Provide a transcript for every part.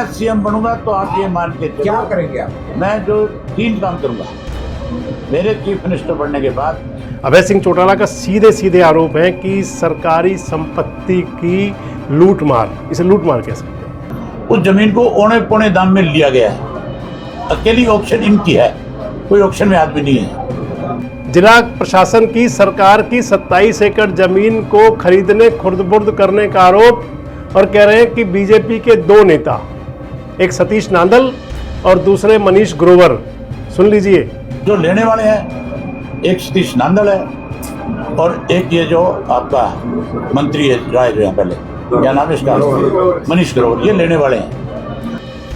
CM बनूंगा तो आप ये मान के चलो, क्या करेंगे आप? मैं जो 3 काम करूंगा मेरे चीफ मिनिस्टर बनने के बाद। अभय सिंह चौटाला का सीधे सीधे आरोप है कि सरकारी संपत्ति की लूटमार, इसे लूटमार कह सकते हैं। उस जमीन को औने पौने दाम में लिया गया है, अकेली ऑक्शन इनकी है, कोई ऑक्शन में आदमी नहीं है। जिला प्रशासन की सरकार की 27 एकड़ जमीन को खरीदने खुर्द-बुर्द करने का आरोप, और कह रहे हैं कि बीजेपी के 2 नेता, एक सतीश नांदल और दूसरे मनीष ग्रोवर, सुन लीजिए। जो लेने वाले हैं एक सतीश नांदल है और एक ये जो आपका मंत्री है राय जो है पहले, क्या नाम है इसका, मनीष ग्रोवर, ये लेने वाले हैं।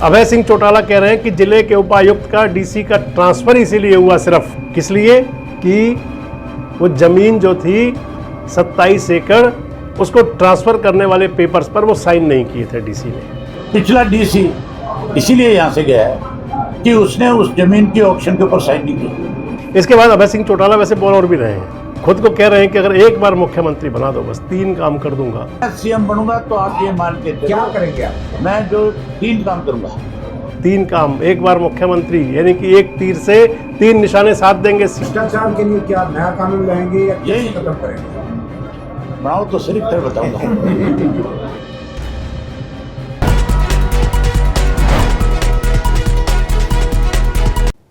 अभय सिंह चौटाला कह रहे हैं कि जिले के उपायुक्त का डीसी का ट्रांसफर इसीलिए हुआ, सिर्फ किस लिए कि वो जमीन जो थी 27 एकड़, उसको ट्रांसफर करने वाले पेपर्स पर वो साइन नहीं किए थे डीसी ने। पिछला डीसी इसीलिए यहाँ से गया है कि उसने उस जमीन की ऑक्शन के ऊपर साइन नहीं की। इसके बाद अभय सिंह चौटाला वैसे बोल और भी रहे हैं, खुद को कह रहे हैं कि अगर एक बार मुख्यमंत्री बना दो बस 3 काम कर दूंगा। मैं सीएम बनूंगा तो आप ये मान के चलो, क्या करेंगे आप? मैं जो 3 काम करूंगा। 3 काम, एक बार मुख्यमंत्री, यानी कि एक तीर से 3 निशाने साध देंगे। भ्रष्टाचार के लिए क्या नया कानून लाएंगे या यही कैसे खत्म करेंगे? बनाओ तो सिर्फ फिर बताऊंगा।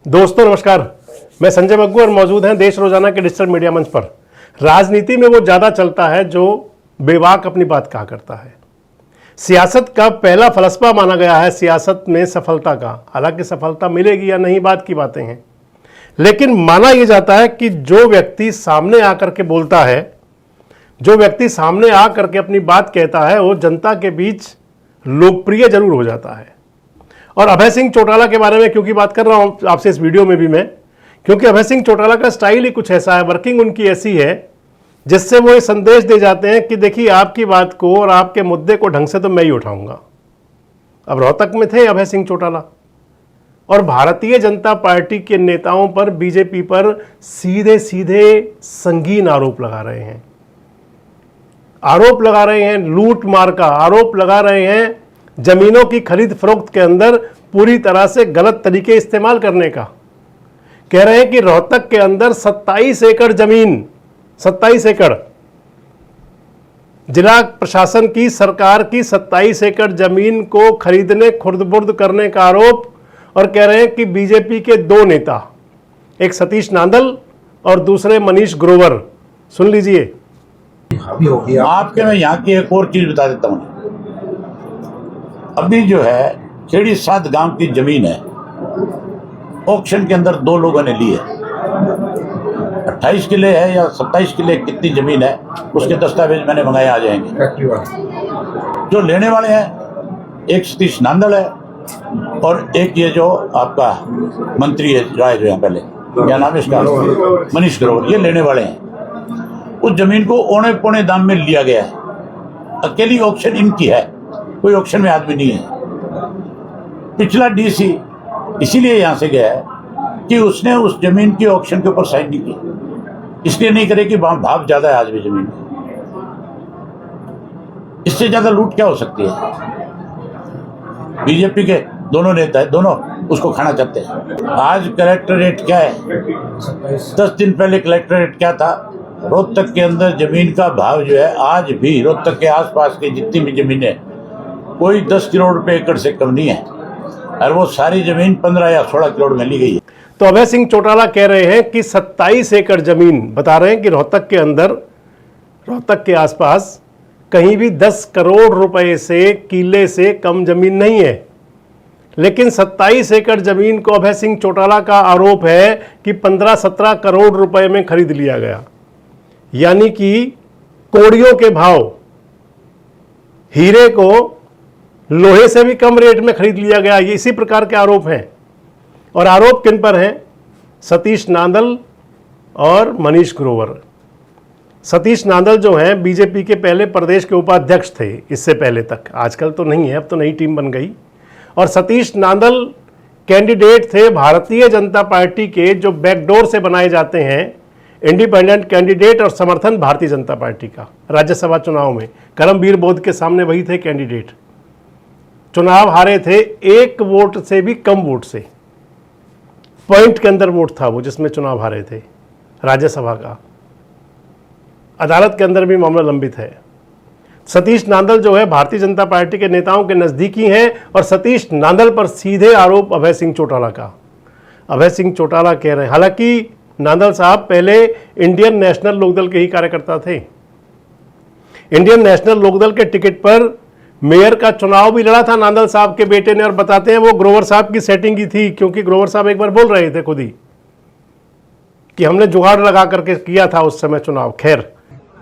दोस्तों नमस्कार, मैं संजय बग्गू और मौजूद हैं देश रोजाना के डिजिटल मीडिया मंच पर। राजनीति में वो ज़्यादा चलता है जो बेबाक अपनी बात कहा करता है। सियासत का पहला फलसफा माना गया है सियासत में सफलता का, हालांकि सफलता मिलेगी या नहीं बात की बातें हैं, लेकिन माना यह जाता है कि जो व्यक्ति सामने आकर के बोलता है, जो व्यक्ति सामने आकर के अपनी बात कहता है, वो जनता के बीच लोकप्रिय जरूर हो जाता है। और अभय सिंह चौटाला के बारे में क्योंकि बात कर रहा हूं आपसे इस वीडियो में भी मैं, क्योंकि अभय सिंह चौटाला का स्टाइल ही कुछ ऐसा है, वर्किंग उनकी ऐसी है जिससे वो ये संदेश दे जाते हैं कि देखिए आपकी बात को और आपके मुद्दे को ढंग से तो मैं ही उठाऊंगा। अब रोहतक में थे अभय सिंह चौटाला और भारतीय जनता पार्टी के नेताओं पर, बीजेपी पर सीधे सीधे संगीन आरोप लगा रहे हैं। आरोप लगा रहे हैं लूट मार का, आरोप लगा रहे हैं जमीनों की खरीद फरोख्त के अंदर पूरी तरह से गलत तरीके इस्तेमाल करने का। कह रहे हैं कि रोहतक के अंदर 27 एकड़ जमीन, 27 एकड़, जिला प्रशासन की सरकार की 27 एकड़ जमीन को खरीदने खुर्द-बुर्द करने का आरोप, और कह रहे हैं कि बीजेपी के 2 नेता, एक सतीश नांदल और दूसरे मनीष ग्रोवर, सुन लीजिए। अभी हो गया आपके मैं यहाँ की एक और चीज बता देता हूँ। अभी जो है खेड़ी 7 गांव की जमीन है, ऑक्शन के अंदर 2 लोगों ने ली है। 28 किले है या 27 किले कितनी जमीन है, उसके दस्तावेज मैंने मंगाए, आ जाएंगे। फैक्ट्री वाले जो लेने वाले हैं एक सतीश नांदल है और एक ये जो आपका मंत्री है राय जो है पहले, क्या नाम है इसका, मनीष ग्रोवर, ये लेने वाले हैं। उस जमीन को औने पौने दाम में लिया गया है, अकेली ऑक्शन इनकी है, कोई ऑक्शन में आदमी नहीं है। पिछला डीसी इसीलिए यहाँ से गया है कि उसने उस जमीन की ऑक्शन के ऊपर साइन नहीं की, इसलिए नहीं करे कि भाव ज्यादा है आज भी जमीन में। इससे ज्यादा लूट क्या हो सकती है? बीजेपी के दोनों नेता है, दोनों उसको खाना चाहते हैं। आज कलेक्टरेट क्या है, 10 दिन पहले कलेक्टरेट क्या था, रोहतक के अंदर जमीन का भाव जो है आज भी रोहतक के आसपास की जितनी भी जमीन है कोई 10 करोड़ रुपए एकड़ से कम नहीं है, और वो सारी जमीन 15 या 16 करोड़ में ली गई है। तो अभय सिंह चौटाला कह रहे हैं कि 27 एकड़ जमीन, बता रहे हैं कि रोहतक के अंदर, रोहतक के आसपास कहीं भी 10 करोड़ रुपए से, किले से कम जमीन नहीं है, लेकिन 27 एकड़ जमीन को अभय सिंह चौटाला का आरोप है कि 15-17 करोड़ रुपए में खरीद लिया गया, यानी कि कौड़ियों के भाव, हीरे को लोहे से भी कम रेट में खरीद लिया गया। ये इसी प्रकार के आरोप हैं। और आरोप किन पर हैं? सतीश नांदल और मनीष ग्रोवर। सतीश नांदल जो हैं बीजेपी के पहले प्रदेश के उपाध्यक्ष थे, इससे पहले तक, आजकल तो नहीं है, अब तो नई टीम बन गई। और सतीश नांदल कैंडिडेट थे भारतीय जनता पार्टी के, जो बैकडोर से बनाए जाते हैं, इंडिपेंडेंट कैंडिडेट और समर्थन भारतीय जनता पार्टी का। राज्यसभा चुनाव में करमवीर बोध के सामने वही थे कैंडिडेट। चुनाव हारे थे 1 वोट से भी कम वोट से, पॉइंट के अंदर वोट था वो जिसमें चुनाव हारे थे राज्यसभा का। अदालत के अंदर भी मामला लंबित है। सतीश नांदल जो है भारतीय जनता पार्टी के नेताओं के नज़दीकी हैं और सतीश नांदल पर सीधे आरोप अभय सिंह चौटाला का। अभय सिंह चौटाला कह रहे हैं, हालांकि नांदल साहब पहले इंडियन नेशनल लोकदल के ही कार्यकर्ता थे। इंडियन नेशनल लोकदल के टिकट पर मेयर का चुनाव भी लड़ा था नांदल साहब के बेटे ने, और बताते हैं वो ग्रोवर साहब की सेटिंग की थी, क्योंकि ग्रोवर साहब एक बार बोल रहे थे खुद ही कि हमने जुगाड़ लगा करके किया था उस समय चुनाव। खैर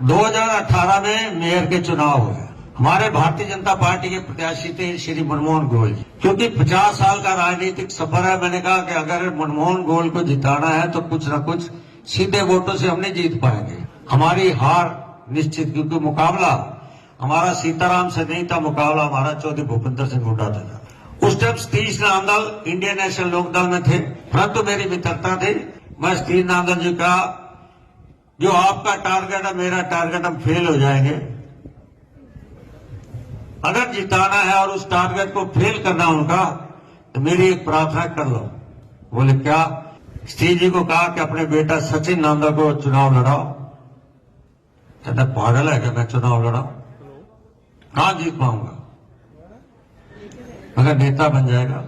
2018 में मेयर के चुनाव हुए, हमारे भारतीय जनता पार्टी के प्रत्याशी थे श्री मनमोहन गोयल जी। क्योंकि 50 साल का राजनीतिक सफर है, मैंने कहा कि अगर मनमोहन गोयल को जिताना है तो कुछ न कुछ सीधे वोटों से हम नहीं जीत पाएंगे। हमारी हार निश्चित, क्योंकि मुकाबला हमारा सीताराम से नहीं था, मुकाबला हमारा चौधरी भूपेंद्र सिंह हुड्डा था। उस time Satish Nandal Indian National Lokdal में थे, परंतु मेरी मित्रता थी। मैं सतीश नांदल जी का जो आपका टारगेट है मेरा टारगेट, हम फेल हो जाएंगे। अगर जिताना है और उस टारगेट को फेल करना उनका, तो मेरी एक प्रार्थना कर लो। बोले क्या? सतीश जी को कहा कि अपने बेटा सचिन नांदल को चुनाव लड़ाओ। कहता पागल है कि मैं चुनाव लड़ाऊं, कहां जीत पाऊंगा? अगर नेता बन जाएगा,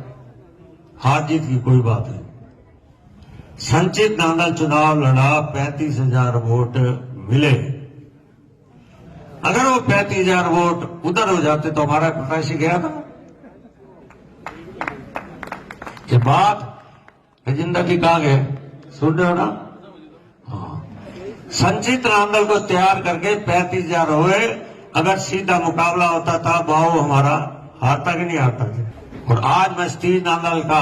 हार जीत की कोई बात नहीं। संचित नांदल चुनाव लड़ा, 35,000 वोट मिले। अगर वो 35,000 वोट उधर हो जाते तो हमारा प्रत्याशी गया था। ये बात राजेंद्र जी कहां गए, सुन रहे हो ना? हाँ, संचित नांदल को तैयार करके 35,000 हुए। अगर सीधा मुकाबला होता था बाबू हमारा हारता कि नहीं हारता था। और आज मैं सतीश नांदल का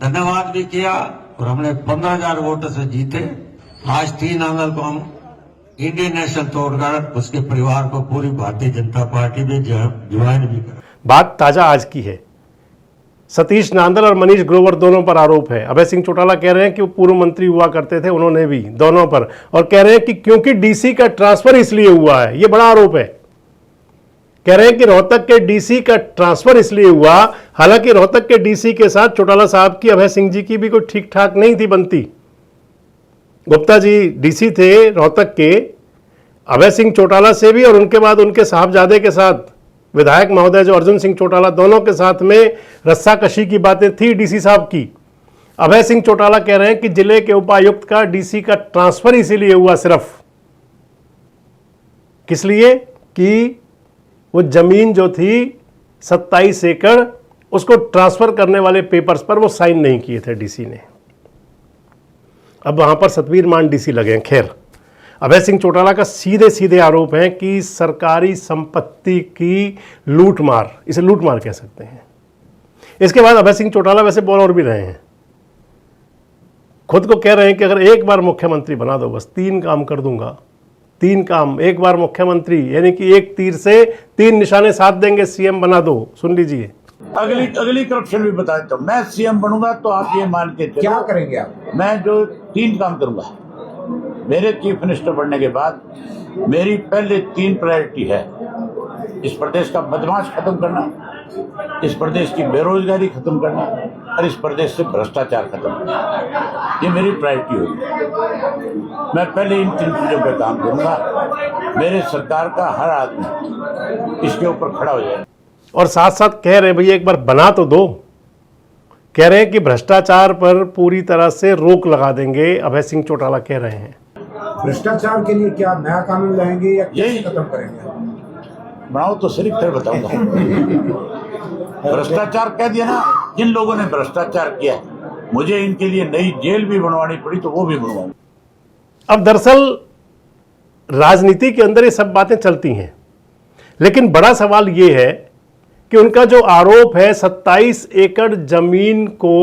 धन्यवाद भी किया और हमने 15,000 वोटों से जीते। आज सतीश नांदल को हम इंडियन नेशनल तोड़कर उसके परिवार को पूरी भारतीय जनता पार्टी में ज्वाइन भी कर। बात ताजा आज की है। सतीश नांदल और मनीष ग्रोवर दोनों पर आरोप है। अभय सिंह चौटाला कह रहे हैं कि वो पूर्व मंत्री हुआ करते थे, उन्होंने भी, दोनों पर, और कह रहे हैं कि क्योंकि डीसी का ट्रांसफर इसलिए हुआ है, ये बड़ा आरोप है। कह रहे हैं कि रोहतक के डीसी का ट्रांसफर इसलिए हुआ, हालांकि रोहतक के डीसी के साथ चौटाला साहब की, अभय सिंह जी की भी कोई ठीक ठाक नहीं थी बनती। गुप्ता जी डीसी थे रोहतक के, अभय सिंह चौटाला से भी और उनके बाद उनके साहबजादे के साथ विधायक महोदय जो अर्जुन सिंह चौटाला, दोनों के साथ में रस्साकशी की बातें थी डीसी साहब की। अभय सिंह चौटाला कह रहे हैं कि जिले के उपायुक्त का डीसी का ट्रांसफर इसीलिए हुआ, सिर्फ किस लिए कि वो जमीन जो थी 27 एकड़, उसको ट्रांसफर करने वाले पेपर्स पर वो साइन नहीं किए थे डीसी ने। अब वहां पर सतवीर मान डीसी लगे हैं। खैर, अभय सिंह चौटाला का सीधे सीधे आरोप है कि सरकारी संपत्ति की लूटमार, इसे लूटमार कह सकते हैं। इसके बाद अभय सिंह चौटाला वैसे बोल और भी रहे हैं, खुद को कह रहे हैं कि अगर एक बार मुख्यमंत्री बना दो, बस 3 काम कर दूंगा। 3 काम, एक बार मुख्यमंत्री, यानी कि एक तीर से 3 निशाने साध देंगे, सीएम बना दो। सुन लीजिए, अगली करप्शन भी बता देता हूँ। मैं सीएम बनूंगा तो आप ये मान के चलो, क्या करेंगे आप? मैं जो 3 काम करूंगा, मेरे चीफ मिनिस्टर बनने के बाद मेरी पहले 3 प्रायोरिटी है। इस प्रदेश का बदमाश खत्म करना, इस प्रदेश की बेरोजगारी खत्म करना और इस प्रदेश से भ्रष्टाचार खत्म करना, ये मेरी प्रायोरिटी होगी। मैं पहले इन 3 चीजों पर काम करूंगा। मेरे सरकार का हर आदमी इसके ऊपर खड़ा हो जाए। और साथ साथ कह रहे हैं भैया एक बार बना तो दो। कह रहे हैं कि भ्रष्टाचार पर पूरी तरह से रोक लगा देंगे, अभय सिंह चौटाला कह रहे हैं। भ्रष्टाचार के लिए क्या नया कानून लाएंगे या यही यही खत्म करेंगे? बनाओ तो सिर्फ फिर बताऊंगा। भ्रष्टाचार कह दिया ना, जिन लोगों ने भ्रष्टाचार किया, मुझे इनके लिए नई जेल भी बनवानी पड़ी तो वो भी बनवाऊंगा। अब दरअसल राजनीति के अंदर ये सब बातें चलती हैं, लेकिन बड़ा सवाल ये है कि उनका जो आरोप है 27 एकड़ जमीन को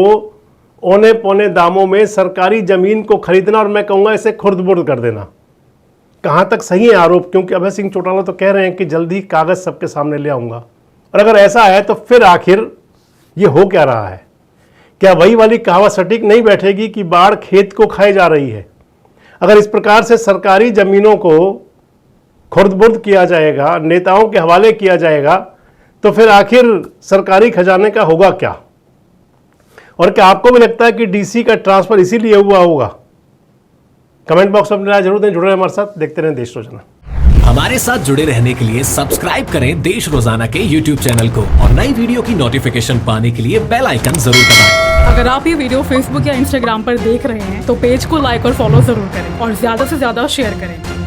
औने पौने दामों में सरकारी जमीन को खरीदना, और मैं कहूंगा इसे खुर्द-बुर्द कर देना, कहां तक सही है आरोप? क्योंकि अभय सिंह चौटाला तो कह रहे हैं कि जल्दी कागज सबके सामने ले आऊंगा। और अगर ऐसा है तो फिर आखिर ये हो क्या रहा है? क्या वही वाली कहावत सटीक नहीं बैठेगी कि बाढ़ खेत को खाए जा रही है? अगर इस प्रकार से सरकारी जमीनों को खुर्द-बुर्द किया जाएगा, नेताओं के हवाले किया जाएगा, तो फिर आखिर सरकारी खजाने का होगा क्या? और क्या आपको भी लगता है कि डीसी का ट्रांसफर इसीलिए हुआ होगा? कमेंट बॉक्स में अपनी राय जरूर दें। जुड़े रहें हमारे साथ, देखते रहें देश रोजाना। हमारे साथ जुड़े रहने के लिए सब्सक्राइब करें देश रोजाना के YouTube चैनल को और नई वीडियो की नोटिफिकेशन पाने के लिए बेल आइकन जरूर दबाएं। अगर आप ये वीडियो फेसबुक या इंस्टाग्राम पर देख रहे हैं तो पेज को लाइक और फॉलो जरूर करें और ज्यादा से ज्यादा शेयर करें।